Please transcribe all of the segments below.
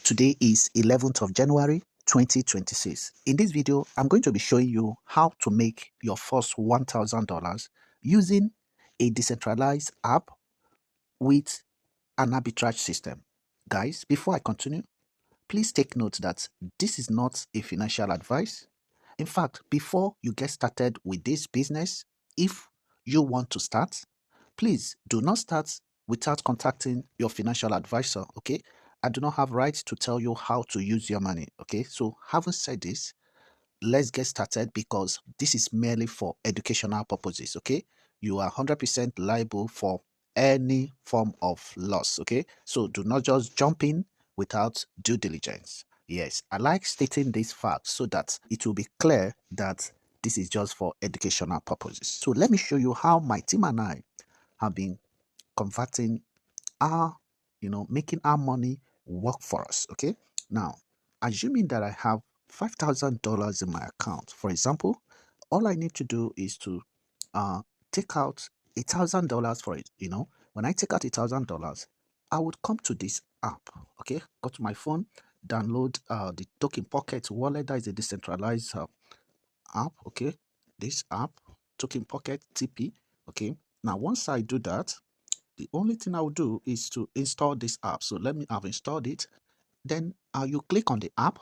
Today is 11th of January 2026. In this video, I'm going to be showing you how to make your first $1,000 using a decentralized app with an arbitrage system. Guys, before I continue, please take note that this is not a financial advice. In fact, before you get started with this business, if you want to start, please do not start without contacting your financial advisor, okay? I do not have rights to tell you how to use your money, okay? So having said this, let's get started because this is merely for educational purposes, okay? You are 100% liable for any form of loss, okay? So do not just jump in without due diligence. Yes, I like stating this fact so that it will be clear that this is just for educational purposes. So let me show you how my team and I have been converting our, making our money work for us. Okay. Now, assuming that I have $5,000 in my account, for example, all I need to do is to take out $1,000 for it. When I take out $1,000, I would come to this app. Okay. Go to my phone, download the Token Pocket wallet. That is a decentralized app. Okay. This app, Token Pocket TP. Okay. Now, once I do that, the only thing I will do is to install this app. So let me have installed it. Then you click on the app.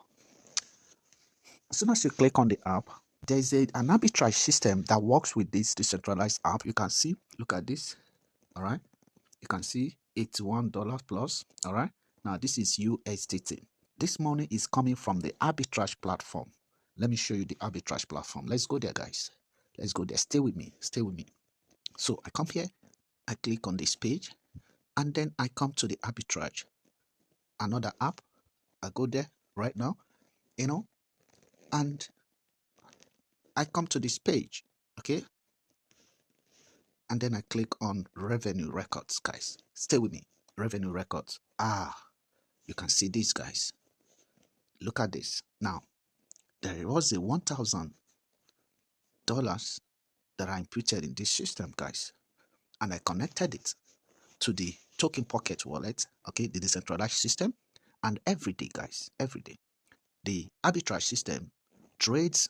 As soon as you click on the app, there's an arbitrage system that works with this decentralized app. You can see, look at this. All right. You can see $81 plus. All right. Now this is USDT. This money is coming from the arbitrage platform. Let me show you the arbitrage platform. Let's go there, guys. Let's go there. Stay with me. Stay with me. So I come here. I click on this page. And then I come to the arbitrage, another app. I go there right now, and I come to this page, okay? And then I click on revenue records, guys. Stay with me. Revenue records. You can see this, guys. Look at this. Now, there was a $1,000 that I imputed in this system, guys. And I connected it to the Token Pocket wallet, okay, the decentralized system. And every day, guys, every day, the arbitrage system trades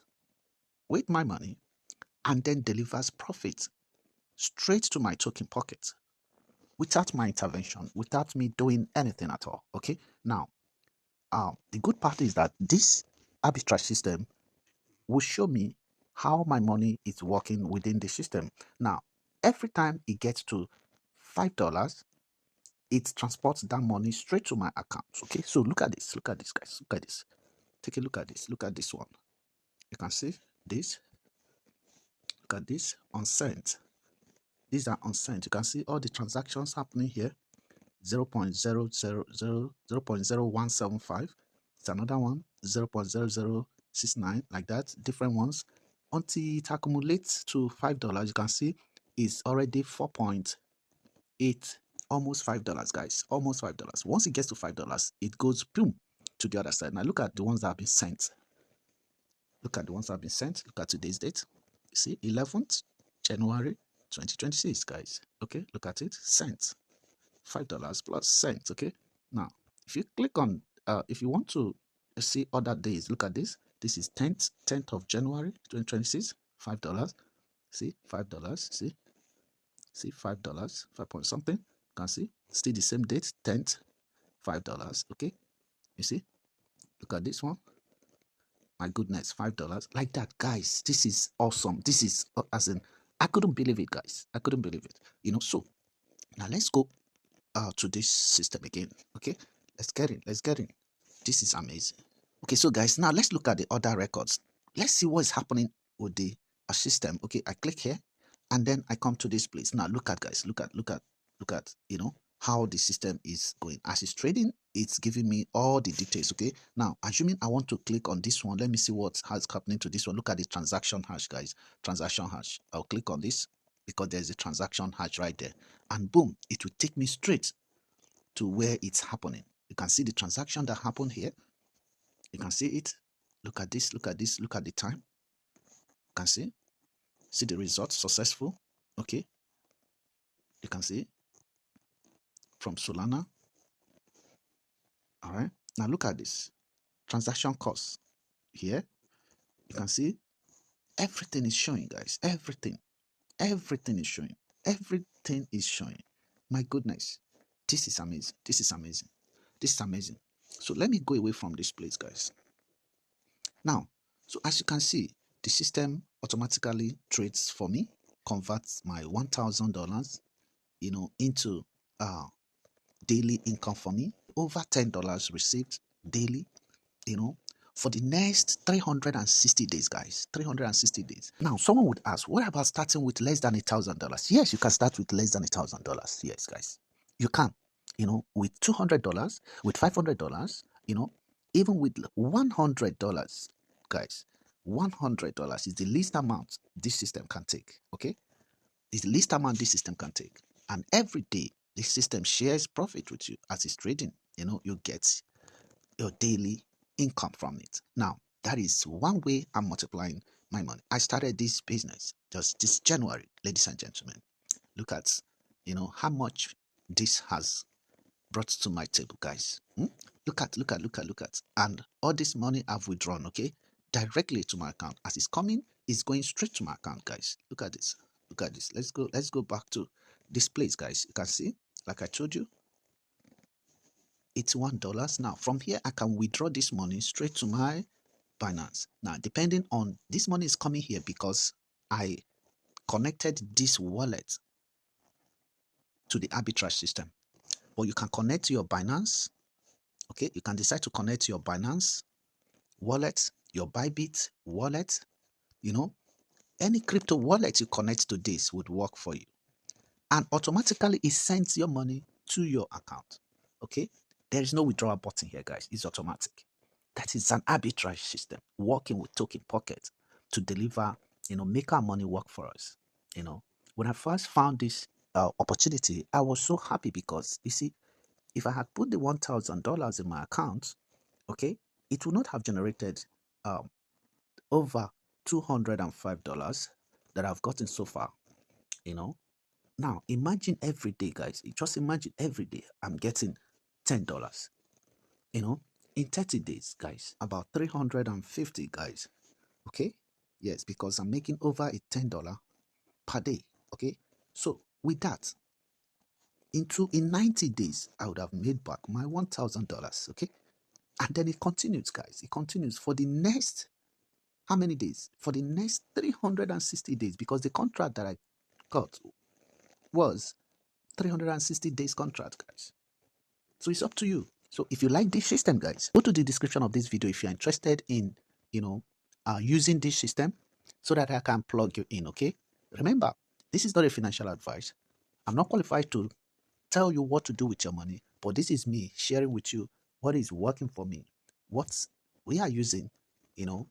with my money and then delivers profit straight to my Token Pocket without my intervention, without me doing anything at all. Okay. Now, the good part is that this arbitrage system will show me how my money is working within the system. Now, every time it gets to $5, it transports that money straight to my account. Okay. So look at this. Look at this, guys. Look at this. Take a look at this. Look at this one. You can see this. Look at this unsent. These are unsent. You can see all the transactions happening here. 0.00175. It's another one. 0.0069, like that. Different ones. Until it accumulates to $5, you can see it's already 4.8, almost $5, guys. Almost $5. Once it gets to $5, it goes boom to the other side. Now look at the ones that have been sent. Look at the ones that have been sent. Look at today's date. You see, 11th January 2026, guys. Okay, look at it. Cents. $5 plus cents. Okay. Now, if you click on, if you want to see other days, look at this. This is 10th of January 2026. $5. See, $5. See, $5. 5 point something. You can see. Still the same date. 10th. $5. Okay. You see. Look at this one. My goodness, $5 like that, guys. This is awesome. This is as in, I couldn't believe it, guys. I couldn't believe it. So now let's go to this system again. Okay, let's get in. Let's get in. This is amazing. Okay, so guys, now let's look at the other records. Let's see what is happening with the system. Okay, I click here, and then I come to this place. Now look at, guys. Look at how the system is going. As it's trading, it's giving me all the details. Okay, now assuming I want to click on this one, let me see what has happening to this one. Look at the transaction hash, guys. Transaction hash. I'll click on this because there's a transaction hash right there, and boom, it will take me straight to where it's happening. You can see the transaction that happened here. You can see it. Look at this. Look at this. Look at the time. You can see the results successful. Okay, you can see from Solana. All right, Now look at this transaction cost here. You can see everything is showing, guys. Everything is showing. Everything is showing. My goodness, this is amazing. This is amazing. This is amazing. So let me go away from this place, guys. Now, so as you can see, the system automatically trades for me, converts my $1,000, into daily income for me. Over $10 received daily, you know, for the next 360 days, guys. 360 days. Now, someone would ask, what about starting with less than $1,000? Yes, you can start with less than $1,000. Yes, guys. You can, with $200, with $500, even with $100, guys. $100 is the least amount this system can take. Okay. It's the least amount this system can take. And every day, the system shares profit with you as it's trading. You get your daily income from it. Now, that is one way I'm multiplying my money. I started this business just this January, ladies and gentlemen. Look at, how much this has brought to my table, guys. Look at. And all this money I've withdrawn, okay, directly to my account. As it's coming, it's going straight to my account, guys. Look at this. Look at this. Let's go back to this place, guys. You can see, like I told you, $81. Now, from here, I can withdraw this money straight to my Binance. Now, depending on this money is coming here because I connected this wallet to the arbitrage system. But you can connect to your Binance. Okay, you can decide to connect to your Binance wallet, your Bybit wallet. Any crypto wallet you connect to this would work for you. And automatically it sends your money to your account. Okay, there is no withdrawal button here, guys. It's automatic. That is an arbitrage system working with token pocket to deliver, make our money work for us. When I first found this opportunity, I was so happy because you see, if I had put the $1,000 in my account, okay, it would not have generated over $205 that I've gotten so far. Now imagine every day, guys. Just imagine every day I'm getting $10. In 30 days, guys, about 350, guys. Okay, yes, because I'm making over a $10 per day. Okay, so with that, in 90 days, I would have made back my $1,000. Okay, and then it continues, guys. It continues for the next how many days? For the next 360 days, because the contract that I got was 360 days contract, guys. So it's up to you. So if you like this system, guys, go to the description of this video if you're interested in, using this system so that I can plug you in, okay? Remember, this is not a financial advice. I'm not qualified to tell you what to do with your money, but this is me sharing with you what is working for me, what we are using,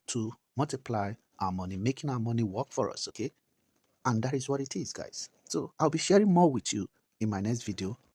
to multiply our money, making our money work for us, okay? And that is what it is, guys. So I'll be sharing more with you in my next video.